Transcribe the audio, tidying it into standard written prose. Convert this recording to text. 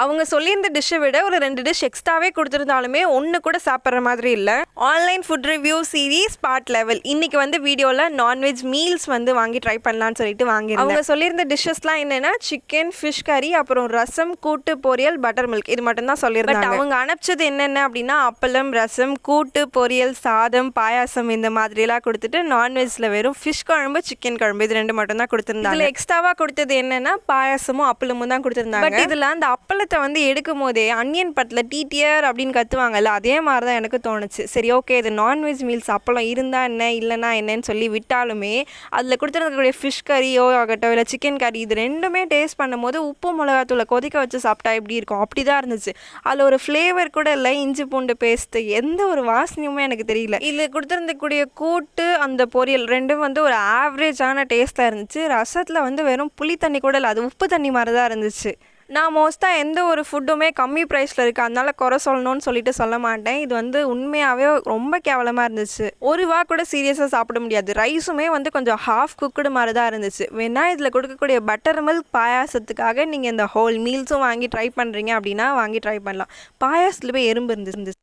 அவங்க சொல்லியிருந்த டிஷ்ஷை விட ஒரு 2 டிஷ் எக்ஸ்ட்ராவே கொடுத்துருந்தாலுமே ஒன்று கூட சாப்பிட்ற மாதிரி இல்லை. Online food review series part level. இன்னைக்கு வந்து வீடியோவில் நான்வெஜ் மீல்ஸ் வந்து வாங்கி ட்ரை பண்ணலான்னு சொல்லிட்டு வாங்கியிருந்தேன். அவங்க சொல்லியிருந்த டிஷ்ஷஸ்லாம் என்னென்னா சிக்கன், ஃபிஷ் கறி, அப்புறம் ரசம், கூட்டு, பொரியல், பட்டர் மில்க், இது மட்டும்தான் சொல்லியிருந்தாங்க. அவங்க அனுப்பிச்சது என்னென்ன அப்படின்னா அப்பளம், ரசம், கூட்டு, பொரியல், சாதம், பாயாசம் இந்த மாதிரிலாம் கொடுத்துட்டு நான்வெஜ்ல வெறும் ஃபிஷ் குழம்பு, சிக்கன் குழம்பு இது 2 மட்டும் தான் கொடுத்துருந்தாங்க. இதில் எக்ஸ்ட்ராவாக கொடுத்தது என்னென்னா பாயாசமும் அப்பளமும் தான் கொடுத்துருந்தாங்க. பட் இதில் அந்த அப்பளத்தை வந்து எடுக்கும் போதே அன்னியன் பட்டில் டீட்டியர் அப்படின்னு கத்துவாங்கல்ல, அதே மாதிரி தான் எனக்கு தோணுச்சு. சரி ஓகே, இது நான்வெஜ் மீல்ஸ் அப்பளம் இருந்தால் என்ன இல்லைனா என்னன்னு சொல்லி விட்டாலுமே அதில் கொடுத்துருக்கக்கூடிய ஃபிஷ் கறியோ ஆகட்டும் இல்லை சிக்கன் கறி இது 2மே டேஸ்ட் பண்ணும்போது உப்பு மிளகாத்தூளை கொதிக்க வச்சு சாப்பிட்டா எப்படி இருக்கும் அப்படி தான் இருந்துச்சு. அதில் ஒரு ஃப்ளேவர் கூட இல்லை, இஞ்சி பூண்டு பேஸ்ட்டு எந்த ஒரு வாசனையுமே எனக்கு தெரியல. இதில் கொடுத்துருந்தக்கூடிய கூட்டு அந்த பொரியல் 2ம் வந்து ஒரு ஆவரேஜான டேஸ்ட்டாக இருந்துச்சு. ரசத்தில் வந்து வெறும் புளி தண்ணி கூட இல்லை, அது உப்பு தண்ணி மாதிரி தான் இருந்துச்சு. நான் மோஸ்ட்டாக எந்த ஒரு ஃபுட்டுமே கம்மி ப்ரைஸில் இருக்குது அதனால குறை சொல்லணும்னு சொல்லிட்டு சொல்ல மாட்டேன். இது வந்து உண்மையாகவே ரொம்ப கேவலமாக இருந்துச்சு. ஒரு வா கூட சீரியஸாக சாப்பிட முடியாது. ரைஸுமே வந்து கொஞ்சம் ஹாஃப் குக்குடு மாதிரி தான் இருந்துச்சு. வேணா இதில் கொடுக்கக்கூடிய பட்டர் மில்க் பாயாசத்துக்காக நீங்கள் இந்த ஹோல் மீல்ஸும் வாங்கி ட்ரை பண்ணுறீங்க அப்படின்னா வாங்கி ட்ரை பண்ணலாம். பாயாசத்தில் போய் எறும்பு இருந்துச்சு.